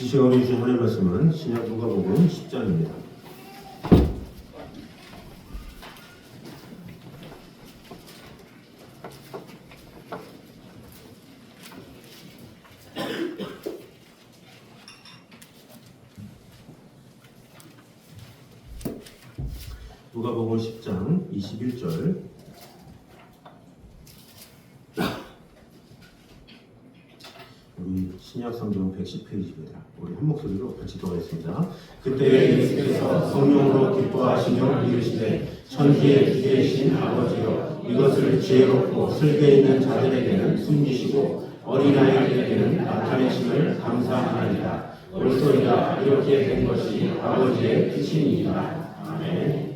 이 시간에 주신 하나님의 말씀은 신약 누가복음 10장입니다. 누가복음 10장 21절. 우리 신약 성경 110페이지입니다. 우리 한 목소리로 같이讀하겠습니다. 그때 예수께서 성령으로 기뻐하시며 이르시되 천지의 주제이신 아버지여 이것을 지혜롭고 슬기에 있는 자들에게는 숨기시고 어린아이들에게는 나타내심을 감사하나이다. 옳소이다. 이렇게 된 것이 아버지의 뜻이니이다. 아멘.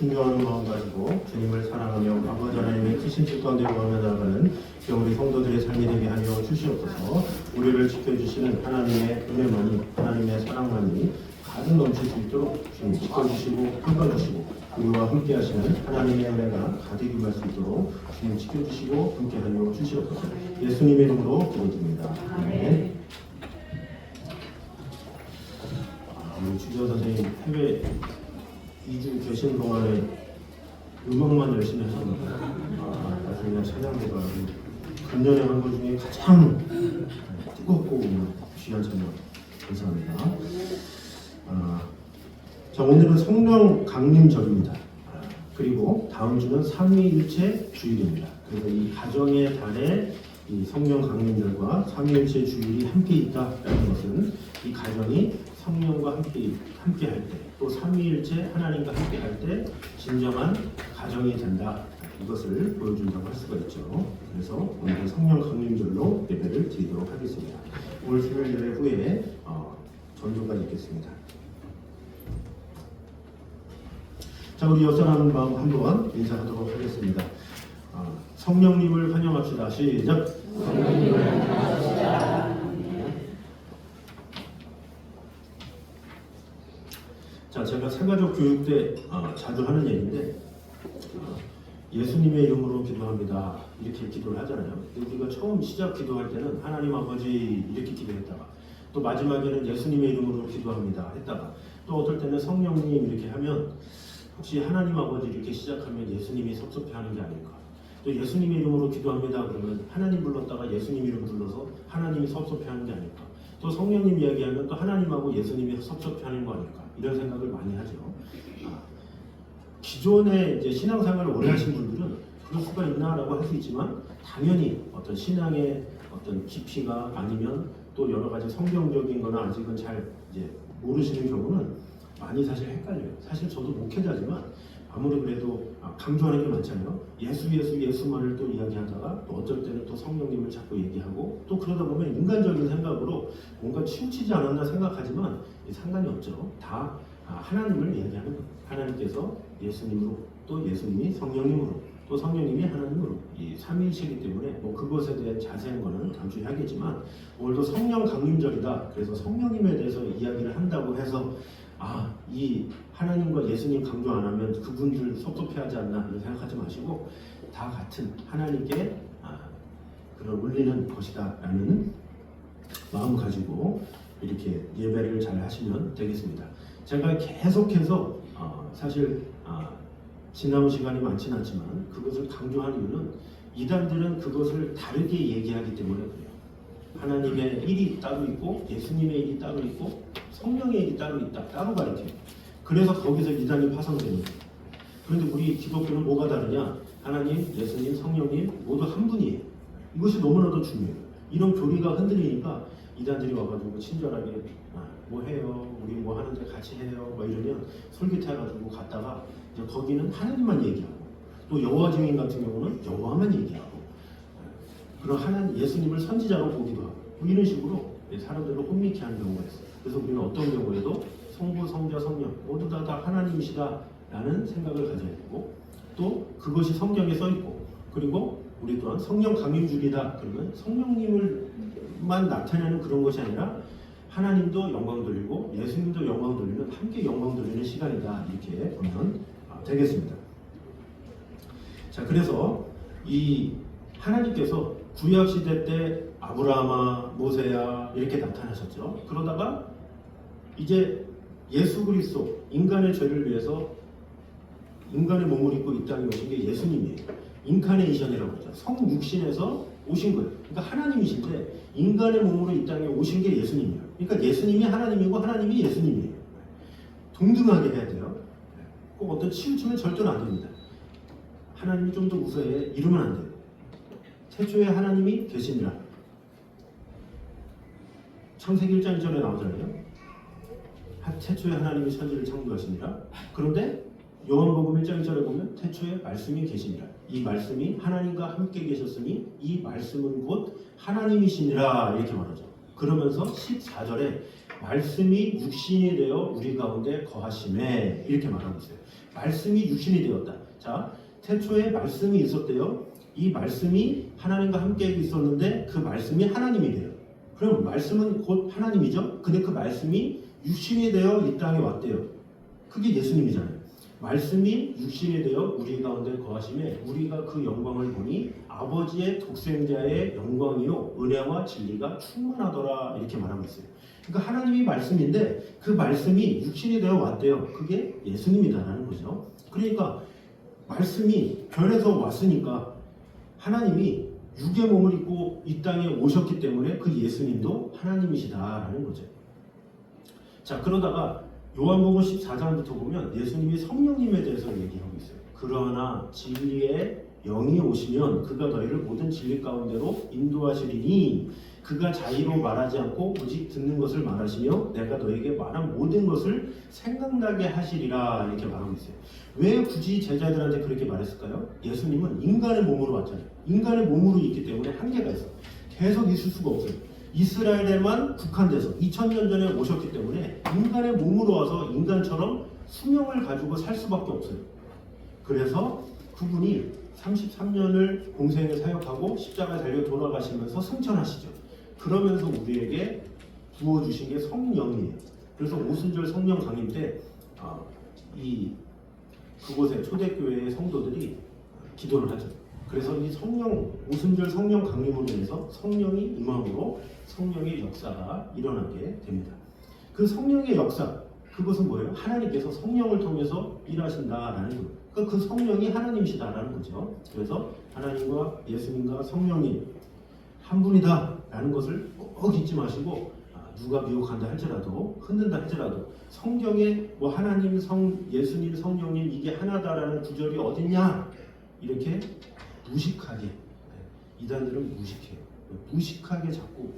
순종하는 마음 가지고 주님을 사랑하며 아버지 하나님의 크신 뜻 가운데 구하며 나아가는 우리 성도들의 삶이 되게 하여 주시옵소서. 우리를 지켜주시는 하나님의 은혜만이, 하나님의 사랑만이 가득 넘칠 수 있도록 주님 지켜주시고 평가주시고 우리와 함께 하시는 하나님의 은혜가 가득 임할 수 있도록 주님 지켜주시고 함께 하여 주시옵소서. 예수님의 이름으로 기도드립니다. 아멘. 우리 주지원 선생님 해외 2주 계신 동안에 음악만 열심히 하셨는데 아주 그냥 찬양대가 금년에 한 것 중에 가장 뜨겁고 귀한 찬양 감사합니다. 자, 오늘은 성령 강림절입니다. 그리고 다음 주는 삼위일체 주일입니다. 그래서 이 가정의 달에 이 성령 강림절과 삼위일체 주일이 함께 있다라는 것은 이 가정이 성령과 함께 할 때, 또 삼위일체 하나님과 함께 할 때 진정한 가정이 된다. 이것을 보여준다고 할 수가 있죠. 그래서 오늘 성령 강림절로 예배를 드리도록 하겠습니다. 오늘 수요일 예배 후에 전도가 있겠습니다. 자, 우리 옆사람 마음 한번 인사하도록 하겠습니다. 성령님을 환영합시다. 시작. 성령님을 환영합시다. 자, 제가 새가족 교육 때 자주 하는 얘기인데 예수님의 이름으로 기도합니다. 이렇게 기도를 하잖아요. 우리가 처음 시작 기도할 때는 하나님 아버지 이렇게 기도했다가 또 마지막에는 예수님의 이름으로 기도합니다 했다가 또 어떨 때는 성령님 이렇게 하면 혹시 하나님 아버지 이렇게 시작하면 예수님이 섭섭해하는 게 아닐까? 또 예수님의 이름으로 기도합니다 그러면 하나님 불렀다가 예수님 이름 불러서 하나님이 섭섭해하는 게 아닐까? 또 성령님 이야기하면 또 하나님하고 예수님이 섭섭해하는 거 아닐까? 이런 생각을 많이 하죠. 기존에 이제 신앙생활을 오래 하신 분들은 그럴 수가 있나라고 할 수 있지만 당연히 어떤 신앙의 어떤 깊이가 아니면 또 여러 가지 성경적인 거나 아직은 잘 이제 모르시는 경우는 많이 사실 헷갈려요. 사실 저도 목회자지만 아무리 그래도 강조하는 게 많잖아요. 예수만을 또 이야기하다가 또 어쩔 때는 또 성령님을 자꾸 얘기하고 또 그러다 보면 인간적인 생각으로 뭔가 치우치지 않았나 생각하지만 상관이 없죠. 다 하나님을 이야기하는 거예요. 하나님께서 예수님으로 또 예수님이 성령님으로 또 성령님이 하나님으로 이 삼위이시기 때문에 뭐 그것에 대한 자세한 거는 다음 주에 하겠지만 오늘도 성령 강림절이다. 그래서 성령님에 대해서 이야기를 한다고 해서 이 하나님과 예수님 강조 안 하면 그분들 섭섭해하지 않나 이런 생각하지 마시고 다 같은 하나님께 그런 울리는 것이다 라는 마음 가지고 이렇게 예배를 잘 하시면 되겠습니다. 제가 계속해서 사실 지나온 시간이 많지는 않지만 그것을 강조한 이유는 이단들은 그것을 다르게 얘기하기 때문에 그래요. 하나님의 일이 따로 있고 예수님의 일이 따로 있고 성령의 일이 따로 있다. 따로 가르쳐요. 그래서 거기서 이단이 파생되는 거예요. 그런데 우리 기독교는 뭐가 다르냐? 하나님, 예수님, 성령님 모두 한 분이에요. 이것이 너무나도 중요해요. 이런 교리가 흔들리니까 이단들이 와가지고 친절하게 뭐 해요? 우리 뭐 하는데 같이 해요? 뭐 이러면 솔깃해가지고 갔다가 이제 거기는 하나님만 얘기하고 또 여호와 증인 같은 경우는 여호와만 얘기하고 그런 하나님 예수님을 선지자로 보기도 하고 뭐 이런 식으로 사람들을 혼미케 하는 경우가 있어요. 그래서 우리는 어떤 경우에도 성부, 성자, 성령 모두 다 하나님이시다라는 생각을 가져야 되고 또 그것이 성경에 써 있고 그리고 우리 또한 성령 강림주기다. 그러면 성령님을만 나타내는 그런 것이 아니라 하나님도 영광 돌리고 예수님도 영광 돌리는 함께 영광 돌리는 시간이다. 이렇게 보면 되겠습니다. 자, 그래서 이 하나님께서 구약 시대 때 아브라함아, 모세야 이렇게 나타나셨죠. 그러다가 이제 예수 그리스도 인간의 죄를 위해서 인간의 몸을 입고 이 땅에 오신 게 예수님이에요. 인카네이션이라고 하죠. 성육신에서 오신 거예요. 그러니까 하나님이신데 인간의 몸으로 이 땅에 오신 게 예수님이에요. 그러니까 예수님이 하나님이고 하나님이 예수님이에요. 동등하게 해야 돼요. 꼭 어떤 치우치면 절대로 안 됩니다. 하나님이 좀 더 우세해 이러면 안 돼요. 태초에 하나님이 계시니라. 창세기 1장 1절에 나오잖아요. 태초에 하나님이 천지를 창조하시니라. 그런데 요한복음 1장 1절에 보면 태초에 말씀이 계시니라. 이 말씀이 하나님과 함께 계셨으니 이 말씀은 곧 하나님이시니라 이렇게 말하죠. 그러면서 14절에 말씀이 육신이 되어 우리 가운데 거하심에 이렇게 말하고 있어요. 말씀이 육신이 되었다. 자, 태초에 말씀이 있었대요. 이 말씀이 하나님과 함께 있었는데 그 말씀이 하나님이 돼요. 그럼 말씀은 곧 하나님이죠. 근데 그 말씀이 육신이 되어 이 땅에 왔대요. 그게 예수님이잖아요. 말씀이 육신이 되어 우리 가운데 거하심에 우리가 그 영광을 보니 아버지의 독생자의 영광이요 은혜와 진리가 충만하더라 이렇게 말하고 있어요. 그러니까 하나님이 말씀인데 그 말씀이 육신이 되어 왔대요. 그게 예수님이다라는 거죠. 그러니까 말씀이 별에서 왔으니까 하나님이 육의 몸을 입고 이 땅에 오셨기 때문에 그 예수님도 하나님이시다라는 거죠. 자, 그러다가 요한복음 14장부터 보면 예수님이 성령님에 대해서 얘기하고 있어요. 그러나 진리의 영이 오시면 그가 너희를 모든 진리 가운데로 인도하시리니 그가 자의로 말하지 않고 오직 듣는 것을 말하시며 내가 너에게 말한 모든 것을 생각나게 하시리라 이렇게 말하고 있어요. 왜 굳이 제자들한테 그렇게 말했을까요? 예수님은 인간의 몸으로 왔잖아요. 인간의 몸으로 있기 때문에 한계가 있어요. 계속 있을 수가 없어요. 이스라엘에만 국한돼서 2000년 전에 오셨기 때문에 인간의 몸으로 와서 인간처럼 수명을 가지고 살 수밖에 없어요. 그래서 그분이 33년을 공생에 사역하고 십자가에 달려 돌아가시면서 승천하시죠. 그러면서 우리에게 부어주신 게 성령이에요. 그래서 오순절 성령 강림 때 그곳에 초대교회의 성도들이 기도를 하죠. 그래서 이 오순절 성령 강림으로 인해서 성령이 임함으로 성령의 역사가 일어나게 됩니다. 그 성령의 역사, 그것은 뭐예요? 하나님께서 성령을 통해서 일하신다라는 거예요. 그러니까 그 성령이 하나님이시다라는 거죠. 그래서 하나님과 예수님과 성령님 한 분이다라는 것을 꼭 잊지 마시고 누가 미혹한다 할지라도 흔든다 할지라도 성경에 뭐 하나님, 예수님, 성령님 이게 하나다라는 구절이 어딨냐 이렇게 무식하게 이단들은 무식해요. 무식하게 자꾸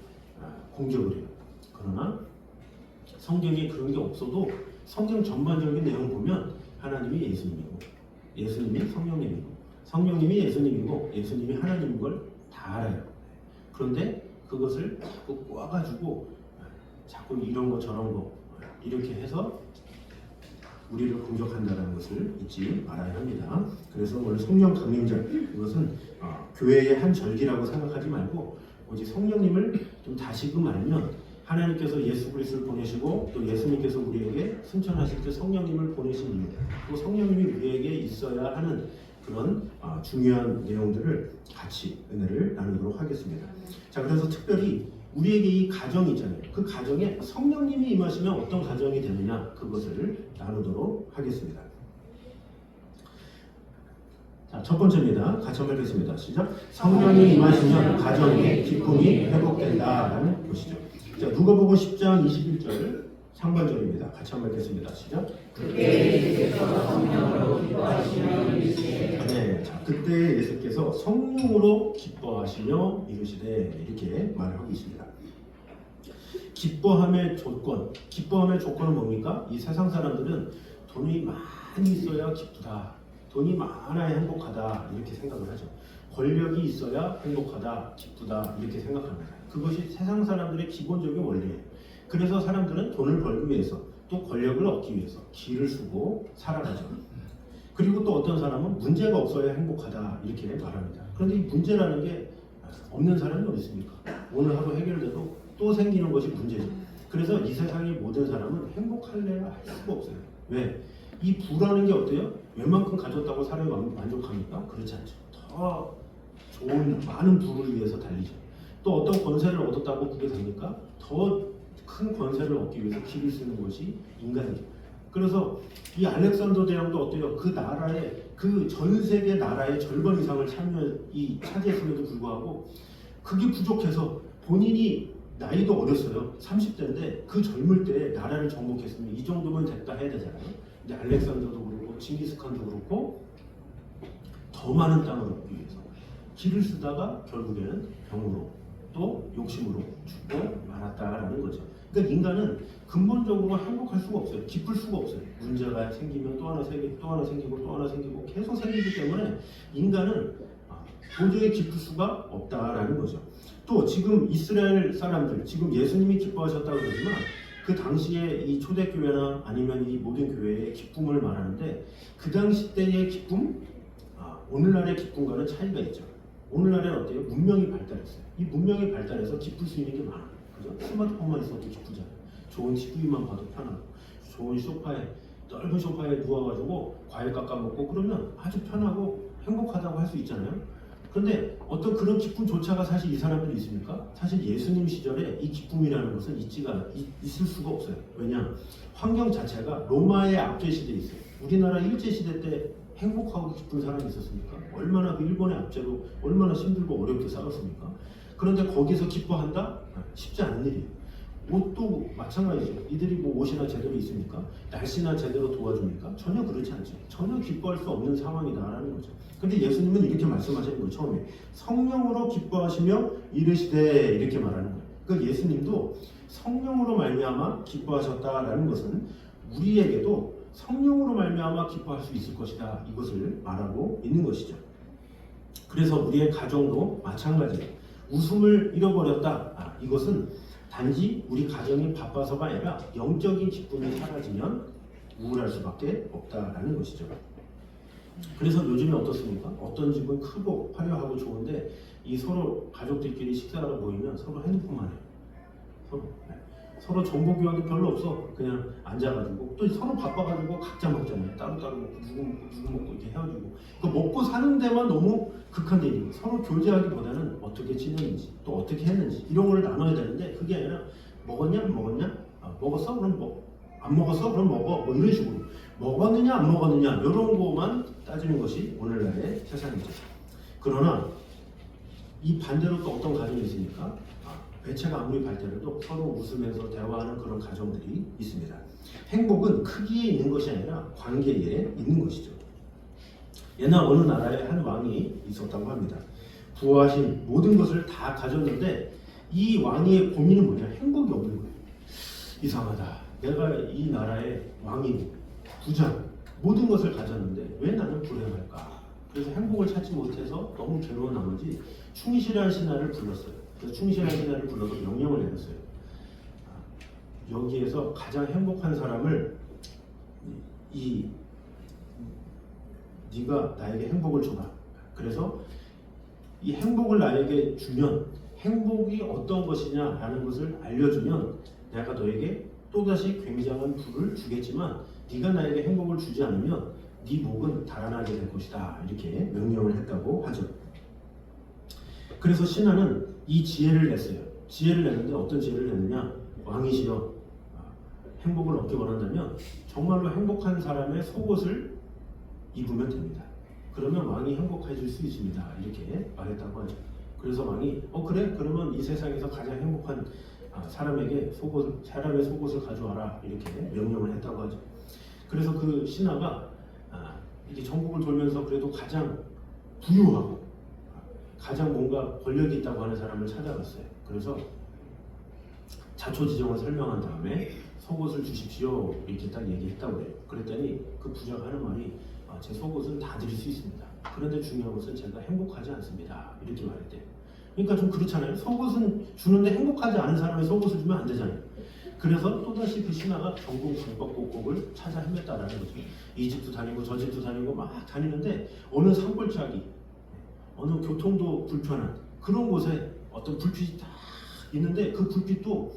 공격을 해요. 그러나 성경에 그런 게 없어도 성경 전반적인 내용 보면 하나님이 예수님이고 예수님이 성령님이고 성령님이 예수님이고 예수님이 하나님인 걸 다 알아요. 그런데 그것을 자꾸 꼬아가지고 자꾸 이런 거 저런 거 이렇게 해서 우리를 공격한다는 것을 잊지 말아야 합니다. 그래서 오늘 성령 강림절 이것은 교회의 한 절기라고 생각하지 말고 오직 성령님을 좀 다시금 알면 하나님께서 예수 그리스도를 보내시고 또 예수님께서 우리에게 승천하실 때 성령님을 보내신 이유 또 성령님이 우리에게 있어야 하는 그런 중요한 내용들을 같이 은혜를 나누도록 하겠습니다. 자, 그래서 특별히 우리에게 이 가정이 있잖아요. 그 가정에 성령님이 임하시면 어떤 가정이 되느냐 그것을 나누도록 하겠습니다. 자, 첫 번째입니다. 같이 한번 읽겠습니다. 시작. 성령이 임하시면 가정의 기쁨이 회복된다라는 것이죠. 자, 누가복음 10장 21절 상반절입니다. 같이 한번 읽겠습니다. 시작. 그때 예수께서 성령으로 기뻐하시며 이르시되 네, 자, 그때 예수께서 성령으로 기뻐하시며 이르시되 이렇게 말을 하고 있습니다. 기뻐함의 조건은 뭡니까? 이 세상 사람들은 돈이 많이 있어야 기쁘다. 돈이 많아야 행복하다. 이렇게 생각을 하죠. 권력이 있어야 행복하다, 기쁘다. 이렇게 생각합니다. 그것이 세상 사람들의 기본적인 원리예요. 그래서 사람들은 돈을 벌기 위해서 또 권력을 얻기 위해서 기를 쓰고 살아가죠. 그리고 또 어떤 사람은 문제가 없어야 행복하다 이렇게 말합니다. 그런데 이 문제라는 게 없는 사람이 어디 있습니까? 오늘 하루 해결돼도 또 생기는 것이 문제죠. 그래서 이 세상의 모든 사람은 행복할래야 할 수가 없어요. 왜? 이 부라는 게 어때요? 웬만큼 가졌다고 사람이 만족합니까? 그렇지 않죠. 더 좋은 많은 부를 위해서 달리죠. 또 어떤 권세를 얻었다고 그게 됩니까? 더 큰 권세를 얻기 위해서 기를 쓰는 것이 인간이죠. 그래서 이 알렉산더 대왕도 어때요? 그 나라의 그 전 세계 나라의 절반 이상을 차지했음에도 불구하고 그게 부족해서 본인이 나이도 어렸어요. 30대인데 그 젊을 때 나라를 정복했으면 이 정도면 됐다 해야 되잖아요. 근데 알렉산더도 그렇고 징기스칸도 그렇고 더 많은 땅을 얻기 위해서 기를 쓰다가 결국에는 병으로 또 욕심으로 죽고 말았다라는 거죠. 그러니까 인간은 근본적으로 행복할 수가 없어요. 기쁠 수가 없어요. 문제가 생기면 또 하나 생기고 또 하나 생기고 또 하나 생기고 계속 생기기 때문에 인간은 도저히 기쁠 수가 없다라는 거죠. 또 지금 이스라엘 사람들 지금 예수님이 기뻐하셨다고 그러지만 그 당시에 이 초대교회나 아니면 이 모든 교회의 기쁨을 말하는데 그 당시 때의 기쁨, 오늘날의 기쁨과는 차이가 있죠. 오늘날에는 어때요? 문명이 발달했어요. 이 문명이 발달해서 기쁠 수 있는 게 많아요. 그죠? 스마트폰만 있어도 기쁘잖아요. 좋은 TV만 봐도 편하고, 좋은 소파에, 넓은 소파에 누워가지고 과일 깎아 먹고 그러면 아주 편하고 행복하다고 할 수 있잖아요. 그런데 어떤 그런 기쁨조차가 사실 이 사람들이 있습니까? 사실 예수님 시절에 이 기쁨이라는 것은 있을 수가 없어요. 왜냐? 환경 자체가 로마의 압제 시대에 있어요. 우리나라 일제 시대 때 행복하고 기쁜 사람이 있었습니까? 얼마나 그 일본의 압제로 얼마나 힘들고 어렵게 싸웠습니까? 그런데 거기서 기뻐한다? 쉽지 않은 일이에요. 옷도 마찬가지죠. 이들이 뭐 옷이나 제대로 있습니까? 날씨나 제대로 도와줍니까? 전혀 그렇지 않죠. 전혀 기뻐할 수 없는 상황이다라는 거죠. 근데 예수님은 이렇게 말씀하시는 거예요. 처음에 성령으로 기뻐하시며 이르시되 이렇게 말하는 거예요. 그러니까 예수님도 성령으로 말미암아 기뻐하셨다라는 것은 우리에게도 성령으로 말미암아 기뻐할 수 있을 것이다. 이것을 말하고 있는 것이죠. 그래서 우리의 가정도 마찬가지예요. 웃음을 잃어버렸다. 이것은 단지 우리 가정이 바빠서가 아니라 영적인 기쁨이 사라지면 우울할 수밖에 없다라는 것이죠. 그래서 요즘에 어떻습니까? 어떤 집은 크고 화려하고 좋은데 이 서로 가족들끼리 식사하러 모이면 서로 핸드폰만 해요. 서로 정보 교환도 별로 없어. 그냥 앉아가지고 또 서로 바빠가지고 각자 먹잖아요. 따로따로 먹고 누구 먹고 이렇게 헤어지고 그 먹고 사는 데만 너무 극한돼 있는 거예요. 서로 교제하기보다는 어떻게 지냈는지 또 어떻게 했는지 이런 걸 나눠야 되는데 그게 아니라 먹었냐 안 먹었냐? 먹었어? 그럼 안 먹었어? 그럼 먹어. 뭐 이런 식으로 먹었느냐 안 먹었느냐 이런 거만 따지는 것이 오늘날의 세상이죠. 그러나 이 반대로 또 어떤 가정이 있습니까? 배체가 아무리 발달해도 서로 웃으면서 대화하는 그런 가정들이 있습니다. 행복은 크기에 있는 것이 아니라 관계에 있는 것이죠. 옛날 어느 나라에 한 왕이 있었다고 합니다. 부하신 모든 것을 다 가졌는데 이 왕의 고민은 뭐냐? 행복이 없는 거예요. 이상하다. 내가 이 나라의 왕이고 부장 모든 것을 가졌는데 왜 나는 불행할까? 그래서 행복을 찾지 못해서 너무 괴로운 나머지 충실한 신하를 불렀어요. 그래서 충실한 신하를 불러서 명령을 내렸어요. 여기에서 가장 행복한 사람을 네가 나에게 행복을 줘라. 그래서 이 행복을 나에게 주면 행복이 어떤 것이냐라는 것을 알려주면 내가 너에게 또다시 굉장한 부를 주겠지만 네가 나에게 행복을 주지 않으면 네 목은 달아나게 될 것이다. 이렇게 명령을 했다고 하죠. 그래서 신하는 이 지혜를 냈어요. 지혜를 냈는데 어떤 지혜를 냈느냐? 왕이시여, 행복을 얻기 원한다면 정말로 행복한 사람의 속옷을 입으면 됩니다. 그러면 왕이 행복해질 수 있습니다. 이렇게 말했다고 하죠. 그래서 왕이 그래? 그러면 이 세상에서 가장 행복한 사람의 속옷을 가져와라. 이렇게 명령을 했다고 하죠. 그래서 그 신하가 이게 전국을 돌면서 그래도 가장 부유하고 가장 뭔가 권력이 있다고 하는 사람을 찾아갔어요. 그래서 자초지종을 설명한 다음에 속옷을 주십시오 이렇게 딱 얘기했다고 해요. 그랬더니 그 부자가 하는 말이 제 속옷은 다 드릴 수 있습니다. 그런데 중요한 것은 제가 행복하지 않습니다. 이렇게 말했대요. 그러니까 좀 그렇잖아요. 속옷은 주는데 행복하지 않은 사람의 속옷을 주면 안 되잖아요. 그래서 또다시 그 신하가 전국 방방곡곡을 찾아 헤맸다라는 거죠. 이 집도 다니고 저 집도 다니고 막 다니는데 어느 산골짜기, 어느 교통도 불편한 그런 곳에 어떤 불빛이 딱 있는데 그 불빛도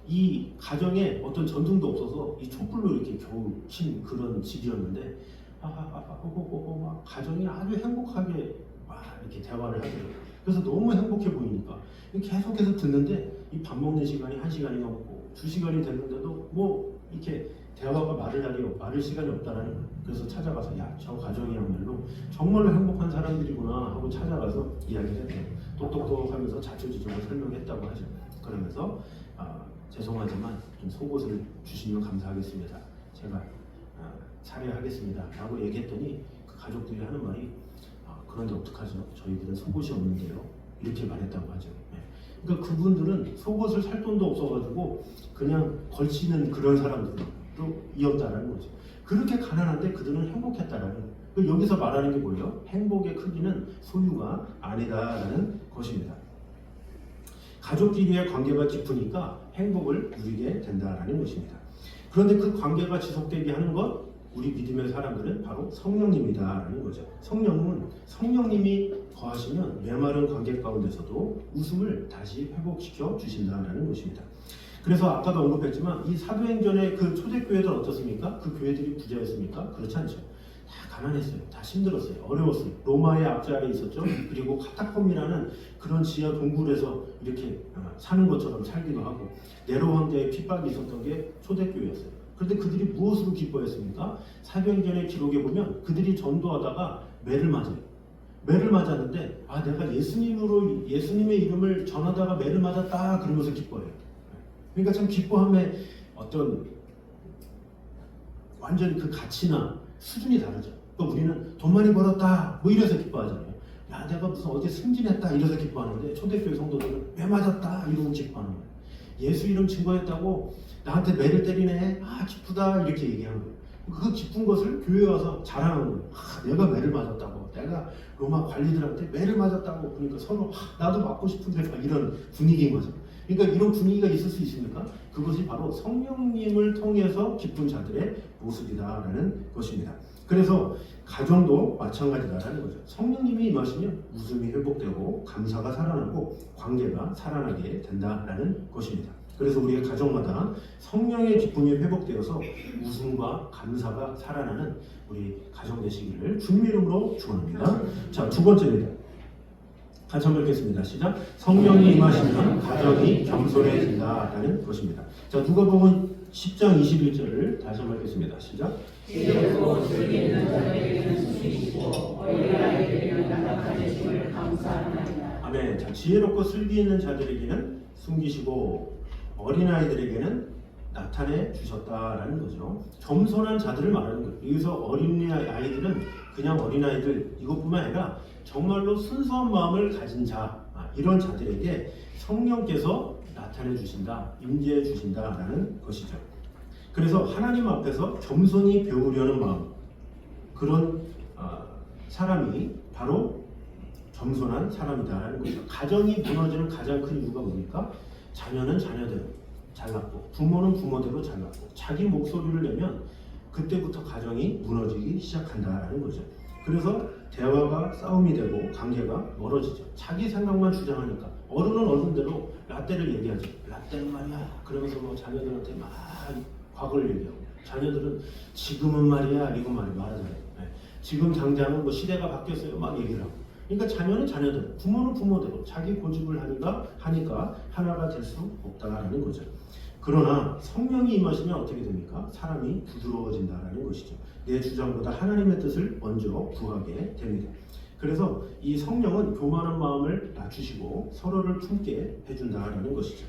이 가정에 어떤 전등도 없어서 이 촛불로 이렇게 겨우 킨 그런 집이었는데 막 가정이 아주 행복하게 막 이렇게 대화를 하더라고요. 그래서 너무 행복해 보이니까 계속해서 듣는데 이 밥 먹는 시간이 1시간이 넘고 2시간이 됐는데도 뭐 이렇게 대화가 말을 시간이 없다라는 거예요. 그래서 찾아가서 저 가정이야말로 정말로 행복한 사람들이구나 하고 찾아가서 이야기를 했대요. 똑똑똑 하면서 자초지종을 설명했다고 하죠. 그러면서 죄송하지만 좀 속옷을 주시면 감사하겠습니다. 제가 살해하겠습니다 라고 얘기했더니 그 가족들이 하는 말이 그런데 어떡하죠? 저희들은 속옷이 없는데요. 이렇게 말했다고 하죠. 그러니까 그분들은 속옷을 살 돈도 없어가지고 그냥 걸치는 그런 사람들로 이었다라는 거죠. 그렇게 가난한데 그들은 행복했다라는 거예요. 여기서 말하는 게 뭐예요? 행복의 크기는 소유가 아니다라는 것입니다. 가족끼리의 관계가 깊으니까 행복을 누리게 된다라는 것입니다. 그런데 그 관계가 지속되게 하는 것, 우리 믿음의 사람들은 바로 성령님이다라는 거죠. 성령님이 거하시면 메마른 관계 가운데서도 웃음을 다시 회복시켜 주신다라는 것입니다. 그래서 아까도 언급했지만 이 사도행전의 그 초대교회들 어떻습니까? 그 교회들이 부자였습니까? 그렇지 않죠. 다 가난했어요. 다 힘들었어요. 어려웠어요. 로마의 압제아래 있었죠. 그리고 카타콤이라는 그런 지하 동굴에서 이렇게 사는 것처럼 살기도 하고 네로 황제의 핍박이 있었던 게 초대교회였어요. 그런데 그들이 무엇으로 기뻐했습니까? 사도행전의 기록에 보면 그들이 전도하다가 매를 맞아요. 매를 맞았는데 내가 예수님의 이름을 전하다가 매를 맞았다 그러면서 기뻐해요. 그러니까 참 기뻐함의 어떤 완전 그 가치나 수준이 다르죠. 그러니까 우리는 돈 많이 벌었다 뭐 이래서 기뻐하잖아요. 야 내가 무슨 어디 승진했다 이래서 기뻐하는데 초대교회 성도들은 매 맞았다 이러고 기뻐하는 거예요. 예수 이름 증거했다고 나한테 매를 때리네 기쁘다 이렇게 얘기하는 거예요. 그 기쁜 것을 교회에 와서 자랑하는 거예요. 내가 매를 맞았다고, 내가 로마 관리들한테 매를 맞았다고. 그러니까 서로 나도 맞고 싶은데 막 이런 분위기인 거죠. 그러니까 이런 분위기가 있을 수 있습니까? 그것이 바로 성령님을 통해서 기쁜 자들의 모습이다라는 것입니다. 그래서 가정도 마찬가지다라는 거죠. 성령님이 임하시면 웃음이 회복되고 감사가 살아나고 관계가 살아나게 된다라는 것입니다. 그래서 우리의 가정마다 성령의 기쁨이 회복되어서 웃음과 감사가 살아나는 우리 가정 되시기를 주님의 이름으로 축원합니다. 자, 두 번째입니다. 같이 한번 읽겠습니다. 시작. 성령이 임하시면 가정이 겸손해진다라는 것입니다. 자, 누가복음 10장 21절을 다시 한번 읽겠습니다. 시작. 지혜롭고 슬기 있는 자들에게는 숨기시고 어린아이들에게는 나타내심을 감사하나이다. 아멘. 자, 지혜롭고 슬기 있는 자들에게는 숨기시고 어린아이들에게는 나타내 주셨다라는 거죠. 겸손한 자들을 말하는 거예요. 여기서 어린아이들은 그냥 어린아이들 이것뿐만 아니라 정말로 순수한 마음을 가진 자, 이런 자들에게 성령께서 나타내 주신다, 임재해 주신다라는 것이죠. 그래서 하나님 앞에서 겸손히 배우려는 마음, 그런 사람이 바로 겸손한 사람이다라는 거죠. 가정이 무너지는 가장 큰 이유가 뭡니까? 자녀는 자녀대로 잘났고 부모는 부모대로 잘났고 자기 목소리를 내면 그때부터 가정이 무너지기 시작한다라는 거죠. 그래서 대화가 싸움이 되고 관계가 멀어지죠. 자기 생각만 주장하니까 어른은 어른대로 라떼를 얘기하죠. 라떼는 말이야 그러면서 뭐 자녀들한테 막 과거를 얘기하고 자녀들은 지금은 말이야 이거 말하잖아요. 지금 당장은 뭐 시대가 바뀌었어요 막 얘기를 하고. 그러니까 자녀는 자녀대로, 부모는 부모대로 자기 고집을 하니까 하나가 될 수 없다라는 거죠. 그러나 성령이 임하시면 어떻게 됩니까? 사람이 부드러워진다라는 것이죠. 내 주장보다 하나님의 뜻을 먼저 구하게 됩니다. 그래서 이 성령은 교만한 마음을 낮추시고 서로를 품게 해준다라는 것이죠.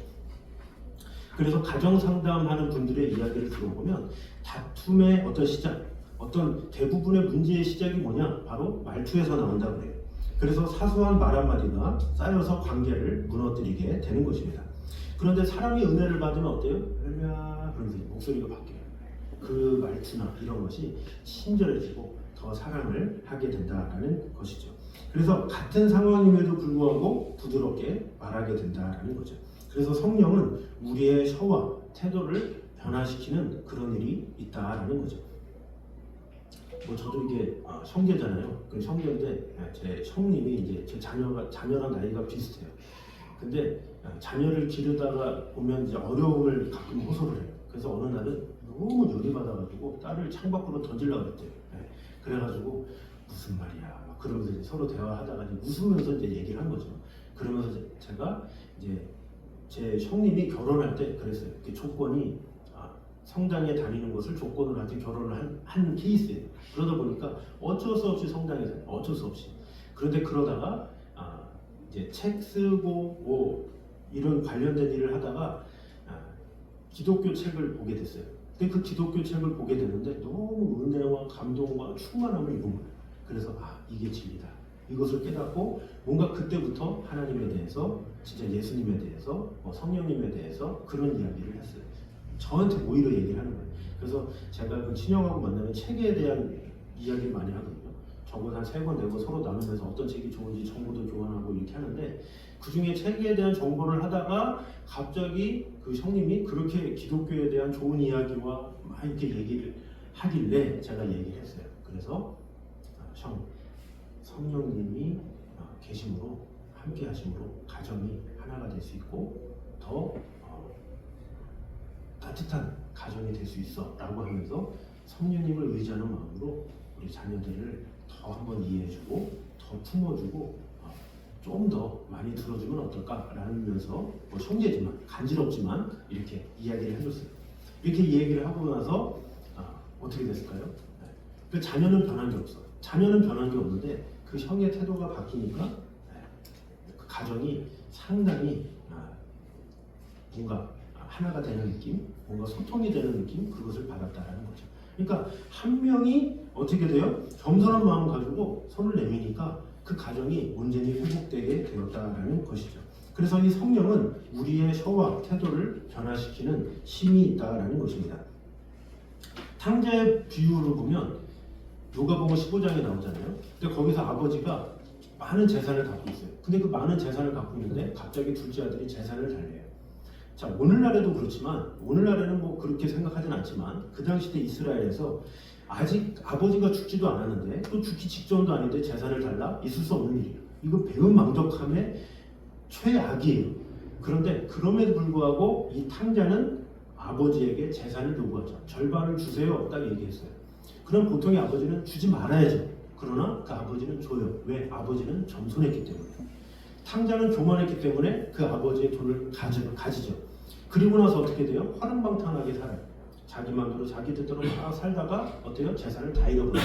그래서 가정 상담하는 분들의 이야기를 들어보면 다툼의 어떤 시작, 어떤 대부분의 문제의 시작이 뭐냐? 바로 말투에서 나온다고 해요. 그래서 사소한 말 한마디가 쌓여서 관계를 무너뜨리게 되는 것입니다. 그런데 사람이 은혜를 받으면 어때요? 할렐루야 그러면서 목소리가 바뀌어요. 그 말투나 이런 것이 친절해지고 더 사랑을 하게 된다라는 것이죠. 그래서 같은 상황임에도 불구하고 부드럽게 말하게 된다라는 거죠. 그래서 성령은 우리의 셔와 태도를 변화시키는 그런 일이 있다라는 거죠. 뭐 저도 이게 형제잖아요. 그 형제인데 제 형님이 이제 제 자녀랑 나이가 비슷해요. 근데 자녀를 기르다가 보면 이제 어려움을 가끔 호소를 해요. 그래서 어느 날은 너무 열이 받아가지고 딸을 창밖으로 던지려고 했대요. 그래가지고 무슨 말이야 막 그러면서 이제 서로 대화하다가 이제 웃으면서 이제 얘기를 한 거죠. 그러면서 제가 이제 제 형님이 결혼할 때 그랬어요. 그 조건이 성당에 다니는 것을 조건으로 한테 결혼을 한 케이스예요. 그러다 보니까 어쩔 수 없이 성당에 다녀요. 어쩔 수 없이. 그런데 그러다가 이제 책 쓰고 뭐 이런 관련된 일을 하다가 기독교 책을 보게 됐어요. 근데 그 기독교 책을 보게 되는데 너무 은혜와 감동과 충만함을 입은 거예요. 그래서 이게 진리다. 이것을 깨닫고 뭔가 그때부터 하나님에 대해서 진짜 예수님에 대해서 성령님에 대해서 그런 이야기를 했어요. 저한테 오히려 얘기를 하는 거예요. 그래서 제가 그 친형하고 만나면 책에 대한 이야기를 많이 하거든요. 적어도 한 3권, 4권 서로 나누면서 어떤 책이 좋은지 정보도 교환하고 이렇게 하는데 그 중에 책에 대한 정보를 하다가 갑자기 그 형님이 그렇게 기독교에 대한 좋은 이야기와 막 이렇게 얘기를 하길래 제가 얘기를 했어요. 그래서 성령님이 계심으로 함께 하심으로 가정이 하나가 될 수 있고 더 따뜻한 가정이 될 수 있어 라고 하면서 성령님을 의지하는 마음으로 우리 자녀들을 더 한번 이해해주고 더 품어주고 좀 더 많이 들어주면 어떨까라면서 뭐 형제지만 간지럽지만 이렇게 이야기를 해줬어요. 이렇게 이야기를 하고 나서 어떻게 됐을까요? 그 자녀는 변한 게 없어. 자녀는 변한 게 없는데 그 형의 태도가 바뀌니까 그 가정이 상당히 뭔가 하나가 되는 느낌, 뭔가 소통이 되는 느낌, 그것을 받았다라는 거죠. 그러니까 한 명이 어떻게 돼요? 겸손한 마음 가지고 손을 내미니까 그 가정이 온전히 회복되게 되었다라는 것이죠. 그래서 이 성령은 우리의 혀와 태도를 변화시키는 힘이 있다라는 것입니다. 탕자의 비유를 보면 누가복음 15장에 나오잖아요. 근데 거기서 아버지가 많은 재산을 갖고 있어요. 근데 그 많은 재산을 갖고 있는데 갑자기 둘째 아들이 재산을 달래요. 자, 오늘날에도 그렇지만 오늘날에는 뭐 그렇게 생각하진 않지만 그 당시 때 이스라엘에서 아직 아버지가 죽지도 않았는데 또 죽기 직전도 아닌데 재산을 달라? 있을 수 없는 일이에요. 이거 배은망덕함의 최악이에요. 그런데 그럼에도 불구하고 이 탕자는 아버지에게 재산을 요구하죠. 절반을 주세요. 딱 얘기했어요. 그럼 보통의 아버지는 주지 말아야죠. 그러나 그 아버지는 줘요. 왜? 아버지는 겸손했기 때문에. 탕자는 교만했기 때문에 그 아버지의 돈을 가지죠. 그리고 나서 어떻게 돼요? 화른방탕하게 살아요. 자기 마음대로 자기 뜻대로 막 살다가 어때요? 재산을 다 잃어버려요.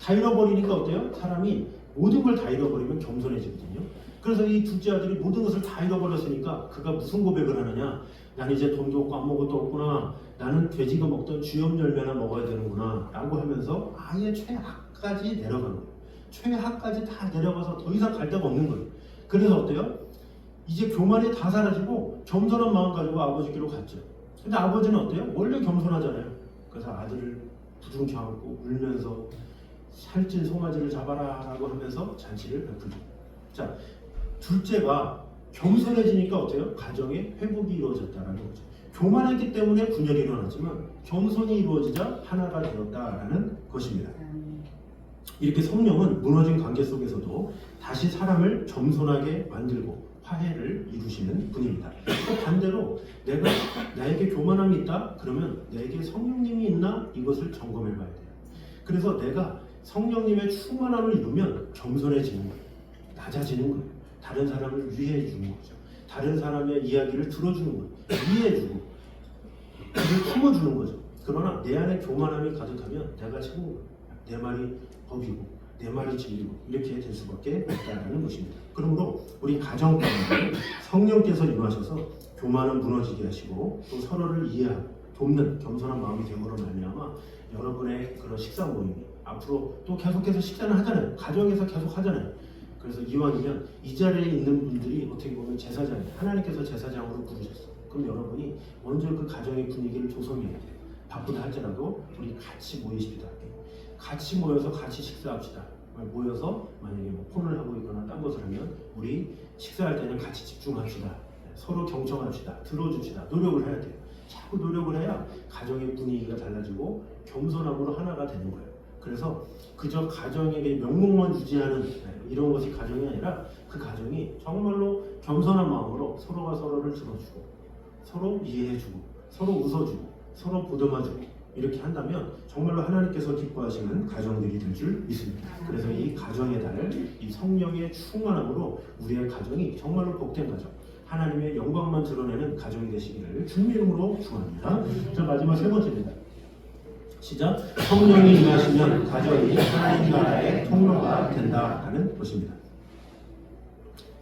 다 잃어버리니까 어때요? 사람이 모든 걸 다 잃어버리면 겸손해지거든요. 그래서 이 둘째 아들이 모든 것을 다 잃어버렸으니까 그가 무슨 고백을 하느냐? 나는 이제 돈도 없고 아무것도 없구나. 나는 돼지가 먹던 쥐염 열매나 먹어야 되는구나 라고 하면서 아예 최악까지 내려간 거예요. 최악까지 다 내려가서 더 이상 갈 데가 없는 거예요. 그래서 어때요? 이제 교만이 다 사라지고 겸손한 마음 가지고 아버지께로 갔죠. 근데 아버지는 어때요? 원래 겸손하잖아요. 그래서 아들을 부둥켜 안고 울면서 살찐 송아지를 잡아라 라고 하면서 잔치를 베풀죠. 자, 둘째가 겸손해지니까 어때요? 가정의 회복이 이루어졌다는 거죠. 교만했기 때문에 분열이 일어났지만 겸손이 이루어지자 하나가 되었다라는 것입니다. 이렇게 성령은 무너진 관계 속에서도 다시 사람을 겸손하게 만들고 화해를 이루시는 분입니다. 또 반대로 내가 나에게 교만함이 있다? 그러면 내게 성령님이 있나? 이것을 점검해 봐야 돼요. 그래서 내가 성령님의 충만함을 이루면 겸손해지는 거예요. 낮아지는 거예요. 다른 사람을 위해 주는 거죠. 다른 사람의 이야기를 들어주는 거예요. 이해해주고 그를 품어주는 거죠. 그러나 내 안에 교만함이 가득하면 내가 최고인 거예요. 내 말이 법이고 내 말이 진리고 이렇게 될 수밖에 없다는 것입니다. 그러므로 우리 가정 가운데 성령께서 임하셔서 교만은 무너지게 하시고 또 서로를 이해하고 돕는 겸손한 마음이 되므로 말미암아 여러분의 그런 식사 모임이 앞으로 또 계속해서 식사는 하잖아요. 가정에서 계속 하잖아요. 그래서 이왕이면 이 자리에 있는 분들이 어떻게 보면 제사장이에요. 하나님께서 제사장으로 부르셨어. 그럼 여러분이 먼저 그 가정의 분위기를 조성해야 돼요. 바쁘다 할지라도 우리 같이 모이십시다. 같이 모여서 같이 식사합시다. 모여서 만약에 뭐 폰을 하고 있거나 딴 것을 하면 우리 식사할 때는 같이 집중합시다. 서로 경청합시다. 들어줍시다. 노력을 해야 돼요. 자꾸 노력을 해야 가정의 분위기가 달라지고 겸손함으로 하나가 되는 거예요. 그래서 그저 가정에게 명목만 유지하는 이런 것이 가정이 아니라 그 가정이 정말로 겸손한 마음으로 서로가 서로를 들어주고 서로 이해해주고 서로 웃어주고 서로 보듬어주고 이렇게 한다면 정말로 하나님께서 기뻐하시는 가정들이 될 줄 믿습니다. 그래서 이 가정의 달, 이 성령의 충만함으로 우리의 가정이 정말로 복된 가정, 하나님의 영광만 드러내는 가정이 되시기를 주님의 이름으로 축원합니다. 자, 마지막 세 번째입니다. 시작. 성령이 임하시면 가정이 하나님 나라의 통로가 된다라는 것입니다.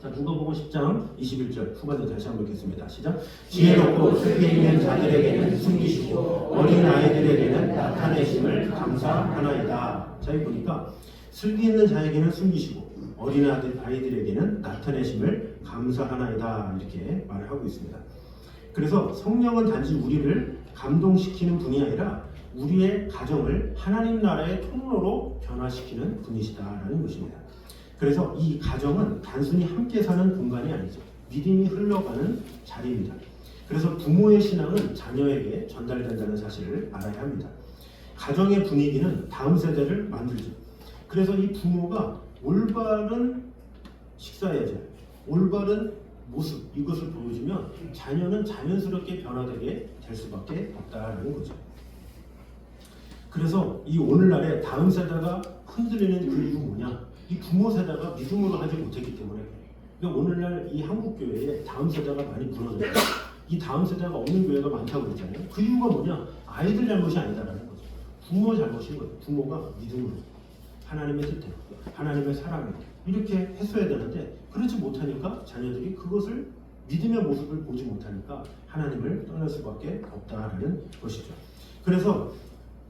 자, 누가복음 10장 21절 후반에 다시 한번 읽겠습니다. 시작. 지혜롭고 슬기 있는 자들에게는 숨기시고 어린 아이들에게는 나타내심을 감사하나이다. 자, 여기 보니까 슬기 있는 자에게는 숨기시고 어린 아이들에게는 나타내심을 감사하나이다 이렇게 말을 하고 있습니다. 그래서 성령은 단지 우리를 감동시키는 분이 아니라 우리의 가정을 하나님 나라의 통로로 변화시키는 분이시다라는 것입니다. 그래서 이 가정은 단순히 함께 사는 공간이 아니죠. 믿음이 흘러가는 자리입니다. 그래서 부모의 신앙은 자녀에게 전달된다는 사실을 알아야 합니다. 가정의 분위기는 다음 세대를 만들죠. 그래서 이 부모가 올바른 식사예절, 올바른 모습 이것을 보여주면 자녀는 자연스럽게 변화되게 될 수밖에 없다는 거죠. 그래서 이 오늘날에 다음 세대가 흔들리는 그 이유 뭐냐? 이 부모 세대가 믿음으로 하지 못했기 때문에. 그러니까 오늘날 이 한국 교회에 다음 세대가 많이 무너져요. 이 다음 세대가 없는 교회가 많다고 그랬잖아요. 그 이유가 뭐냐? 아이들 잘못이 아니다라는 거죠. 부모 잘못인 거예요. 부모가 믿음으로 하나님의 뜻대로 하나님의 사랑으로 이렇게 했어야 되는데 그렇지 못하니까 자녀들이 그것을 믿음의 모습을 보지 못하니까 하나님을 떠날 수밖에 없다라는 것이죠. 그래서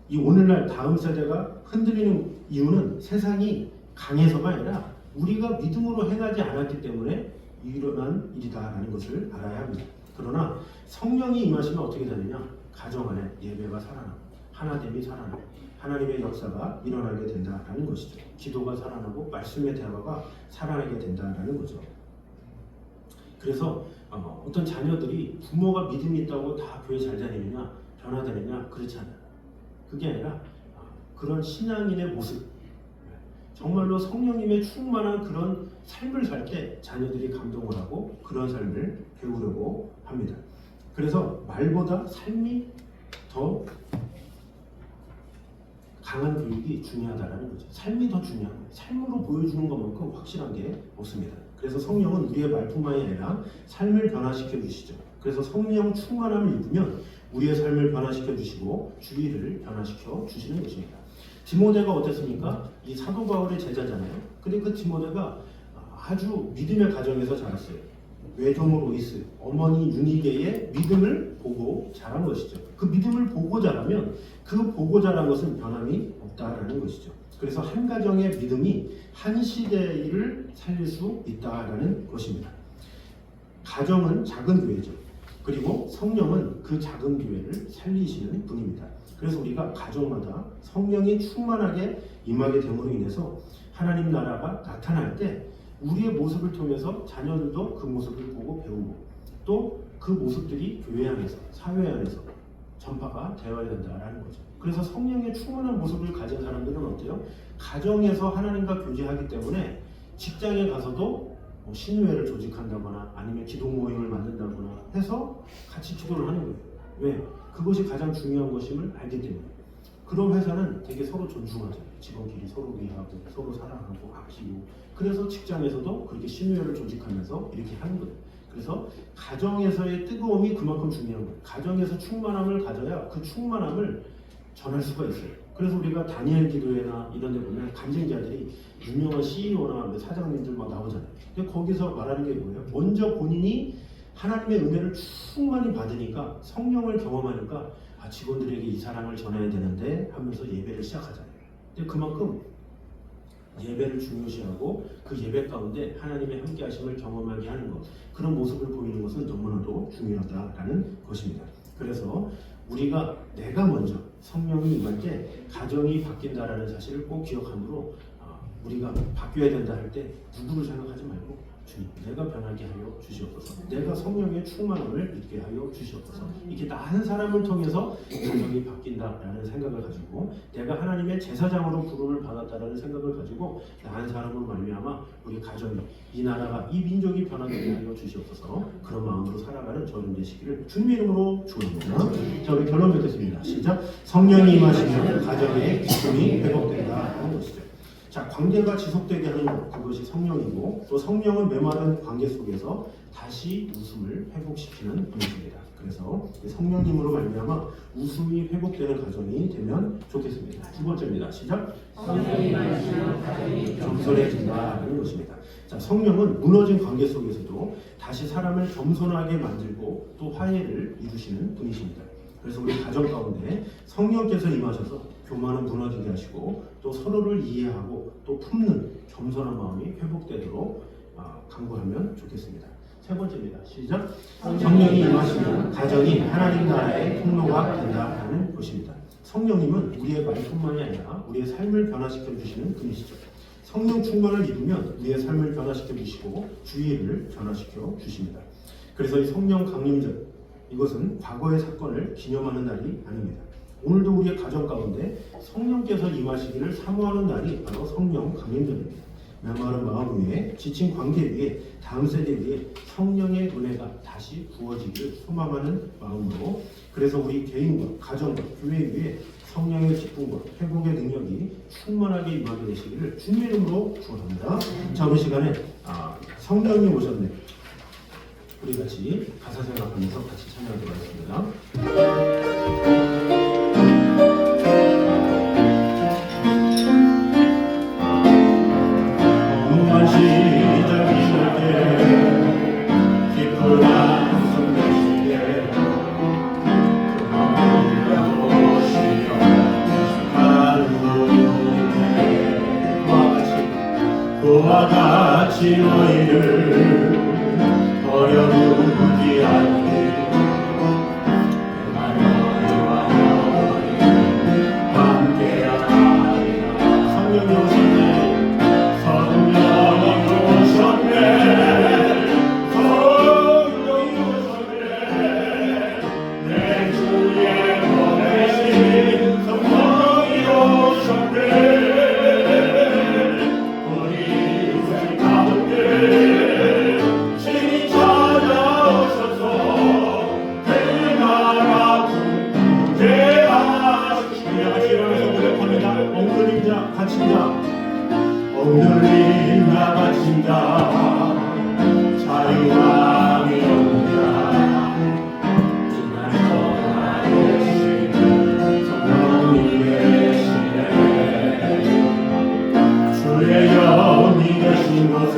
이 오늘날 다음 세대가 흔들리는 이유는 세상이 강해서가 아니라 우리가 믿음으로 행하지 않았기 때문에 일어난 일이다라는 것을 알아야 합니다. 그러나 성령이 임하시면 어떻게 되느냐? 가정 안에 예배가 살아나고 하나됨이 살아나고 하나님의 역사가 일어나게 된다라는 것이죠. 기도가 살아나고 말씀의 대화가 살아나게 된다라는 거죠. 그래서 어떤 자녀들이 부모가 믿음이 있다고 다 교회 잘 다니느냐 변화되느냐 그렇지 않아요. 그게 아니라 그런 신앙인의 모습 정말로 성령님의 충만한 그런 삶을 살 때 자녀들이 감동을 하고 그런 삶을 배우려고 합니다. 그래서 말보다 삶이 더 강한 교육이 중요하다는 거죠. 삶이 더 중요한 거예요. 삶으로 보여주는 것만큼 확실한 게 없습니다. 그래서 성령은 우리의 말뿐만이 아니라 삶을 변화시켜 주시죠. 그래서 성령 충만함을 입으면 우리의 삶을 변화시켜 주시고 주위를 변화시켜 주시는 것입니다. 디모데가 어땠습니까? 이 사도 바울의 제자잖아요. 근데 그 디모데가 아주 믿음의 가정에서 자랐어요. 외조모 로이스, 어머니 유니게의 믿음을 보고 자란 것이죠. 그 믿음을 보고 자라면 그 보고 자란 것은 변함이 없다라는 것이죠. 그래서 한 가정의 믿음이 한 시대를 살릴 수 있다라는 것입니다. 가정은 작은 교회죠. 그리고 성령은 그 작은 교회를 살리시는 분입니다. 그래서 우리가 가정마다 성령이 충만하게 임하게 됨으로 인해서 하나님 나라가 나타날 때 우리의 모습을 통해서 자녀들도 그 모습을 보고 배우고 또 그 모습들이 교회 안에서 사회 안에서 전파가 되어야 된다는 거죠. 그래서 성령의 충만한 모습을 가진 사람들은 어때요? 가정에서 하나님과 교제하기 때문에 직장에 가서도 신우회를 조직한다거나 아니면 기도 모임을 만든다거나 해서 같이 기도를 하는 거예요. 왜? 그것이 가장 중요한 것임을 알기 때문에. 그런 회사는 되게 서로 존중하죠. 직원끼리 서로 위하고 서로 사랑하고 아끼고 그래서 직장에서도 그렇게 신우회를 조직하면서 이렇게 하는 거예요. 그래서 가정에서의 뜨거움이 그만큼 중요한 거예요. 가정에서 충만함을 가져야 그 충만함을 전할 수가 있어요. 그래서 우리가 다니엘 기도회나 이런 데 보면 간증자들이 유명한 CEO나 사장님들 막 나오잖아요. 근데 거기서 말하는 게 뭐예요? 먼저 본인이 하나님의 은혜를 충만히 받으니까 성령을 경험하니까 직원들에게 이 사랑을 전해야 되는데 하면서 예배를 시작하잖아요. 근데 그만큼 예배를 중요시하고 그 예배 가운데 하나님의 함께 하심을 경험하게 하는 것 그런 모습을 보이는 것은 너무나도 중요하다라는 것입니다. 그래서 우리가 내가 먼저 성령이 임할 때 가정이 바뀐다라는 사실을 꼭 기억하므로 우리가 바뀌어야 된다 할 때 누구를 생각하지 말고 주님 내가 변하게 하여 주시옵소서 내가 성령의 충만함을 입게 하여 주시옵소서 이렇게 나 한 사람을 통해서 가정이 바뀐다라는 생각을 가지고 내가 하나님의 제사장으로 부름을 받았다라는 생각을 가지고 나 한 사람으로 말미암아 우리 가정이 이 나라가 이 민족이 변하게 하여 주시옵소서 그런 마음으로 살아가는 저는 되시기를 주님의 이름으로 축원합니다. 자 우리 결론 맺겠습니다. 시작. 성령이 임하시면 가정의 기쁨이 회복된다 하는 것이죠. 자, 관계가 지속되게 하는 것, 그것이 성령이고 또 성령은 메마른 관계 속에서 다시 웃음을 회복시키는 분이십니다. 그래서 성령님으로 말미암아 웃음이 회복되는 가정이 되면 좋겠습니다. 두 번째입니다. 시작. 성령이 임하시면 가정이 겸손해진다는 것입니다. 자, 성령은 무너진 관계 속에서도 다시 사람을 겸손하게 만들고 또 화해를 이루시는 분이십니다. 그래서 우리 가정 가운데 성령께서 임하셔서 교만은 무너지게 하시고 또 서로를 이해하고 또 품는 겸손한 마음이 회복되도록 강구하면 좋겠습니다. 세 번째입니다. 시작. 성령이 임하시면 가정이 하나님 나라의 통로가 된다는 것입니다. 성령님은 우리의 말뿐만이 아니라 우리의 삶을 변화시켜 주시는 분이시죠. 성령 충만을 입으면 우리의 삶을 변화시켜 주시고 주의를 변화시켜 주십니다. 그래서 이 성령 강림절, 이것은 과거의 사건을 기념하는 날이 아닙니다. 오늘도 우리의 가정 가운데 성령께서 임하시기를 사모하는 날이 바로 성령 강림절입니다. 메마른 마음 위에, 지친 관계 위에, 다음 세대 위에 성령의 은혜가 다시 부어지기를 소망하는 마음으로, 그래서 우리 개인과 가정과 교회 위에 성령의 기쁨과 회복의 능력이 충만하게 임하게 되시기를 주님의 이름으로 축원합니다. 자, 오늘 시간에 성령님 오셨네. 우리 같이 가사 생각하면서 같이 찬양하도록 하겠습니다. 그와 같이 너희를 버려두지 않게 너희와 영원히 함께하리라. 성령이 오셨네. 성령이 오셨네. 성령이 오셨네. 내 주에 보내신 성령이 오셨네. 오늘린 나 바친다 자유함이 온다. 이날도 나의 성령이 계시네. 주의 영이 계신 곳에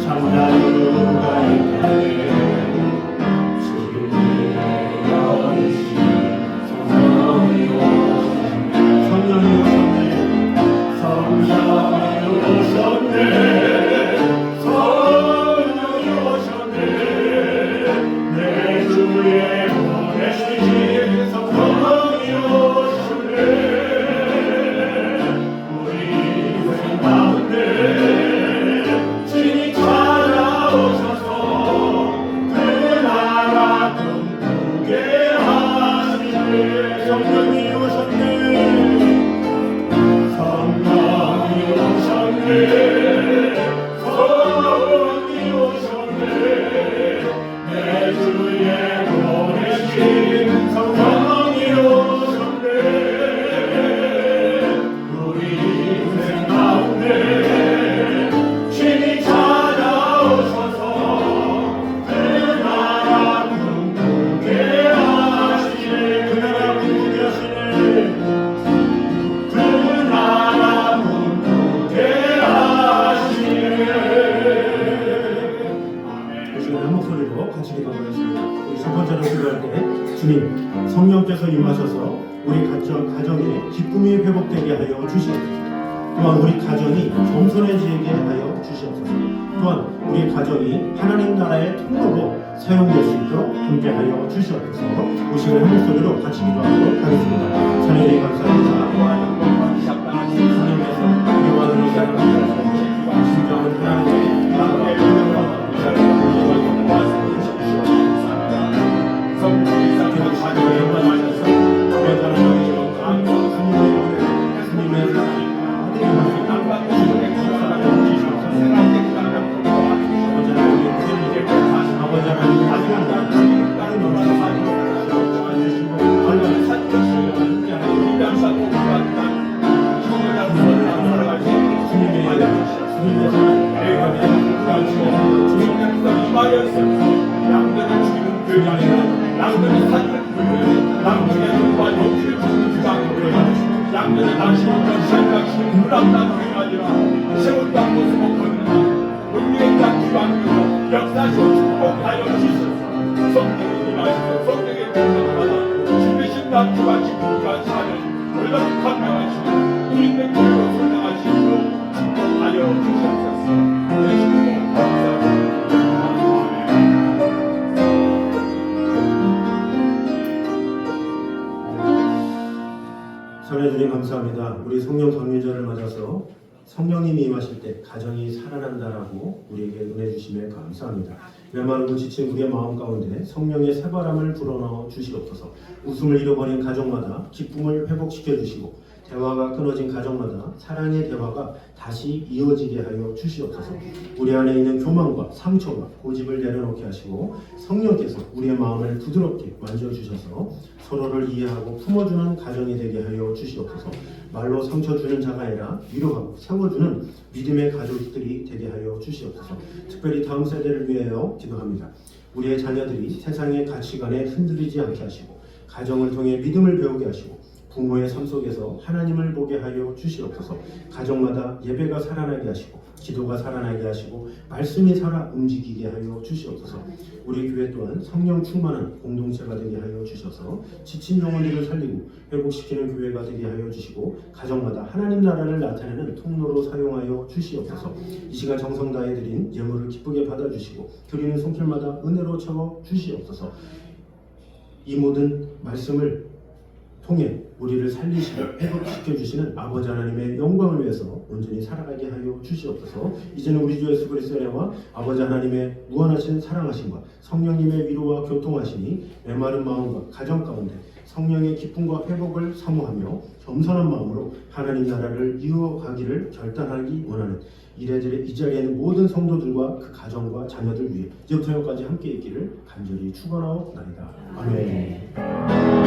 참 자유가 있네. 주의 영이신 성령이 오셨네. 성령이 오셨네. 성령이 오셨네. 성령이 오셨네. 내 주에 보내신 성령이 오셨네. 우리 인생 가운데 진히 찾아오셔서 그 나라 꿈꾸게 하시네. 성령이 오셨네. 성령이 오셨네. 내 주에 보내신 성령이 오셨네. 우리 인생 가운데 친히 찾아오셔서 그 나라 꿈꾸게 하시네. 그 나라 꿈꾸게 하시네. 같이 기도하겠습니다. 우리 첫 번째로 기도할 때 주님, 성령께서 임하셔서 우리 가정에 기쁨이 회복되게 하여 주시옵소서. 또한 우리 가정이 겸손해지게 하여 주시옵소서. 또한 우리 가정이 하나님 나라의 통로로 사용될 수 있도록 함께 하여 주시옵소서. 이 시간 한 목소리로 같이 기도하도록 하겠습니다. 하나님 감사합니다. 하나님께서 우리와 우리가 진정한 하나님의 나라와 평강과 성령님이 임하실 때 가정이 살아난다라고 우리에게 은혜 주심에 감사합니다. 메마르고 지친 우리의 마음 가운데 성령의 새바람을 불어넣어 주시옵소서. 웃음을 잃어버린 가정마다 기쁨을 회복시켜 주시고 대화가 끊어진 가정마다 사랑의 대화가 다시 이어지게 하여 주시옵소서. 우리 안에 있는 교만과 상처와 고집을 내려놓게 하시고 성령께서 우리의 마음을 부드럽게 만져주셔서 서로를 이해하고 품어주는 가정이 되게 하여 주시옵소서. 말로 상처 주는 자가 아니라 위로하고 세워주는 믿음의 가족들이 되게 하여 주시옵소서. 특별히 다음 세대를 위하여 기도합니다. 우리의 자녀들이 세상의 가치관에 흔들리지 않게 하시고 가정을 통해 믿음을 배우게 하시고 부모의 삶 속에서 하나님을 보게 하여 주시옵소서. 가정마다 예배가 살아나게 하시고 기도가 살아나게 하시고 말씀이 살아 움직이게 하여 주시옵소서. 우리 교회 또한 성령 충만한 공동체가 되게 하여 주셔서 지친 영혼들을 살리고 회복시키는 교회가 되게 하여 주시고 가정마다 하나님 나라를 나타내는 통로로 사용하여 주시옵소서. 이 시간 정성 다해 드린 예물을 기쁘게 받아주시고 드리는 손길마다 은혜로 채워 주시옵소서. 이 모든 말씀을 통해 우리를 살리시고 회복시켜 주시는 아버지 하나님의 영광을 위해서 온전히 살아가게 하여 주시옵소서. 이제는 우리 주 예수 그리스도의 은혜와 아버지 하나님의 무한하신 사랑하심과 성령님의 위로와 교통하심이 메마른 마음과 가정 가운데 성령의 기쁨과 회복을 사모하며 겸손한 마음으로 하나님 나라를 이어가기를 결단하기 원하는 이래저래 이 자리에 있는 모든 성도들과 그 가정과 자녀들 위해 이제부터 여기까지 함께 있기를 간절히 축원하옵나이다. 아멘.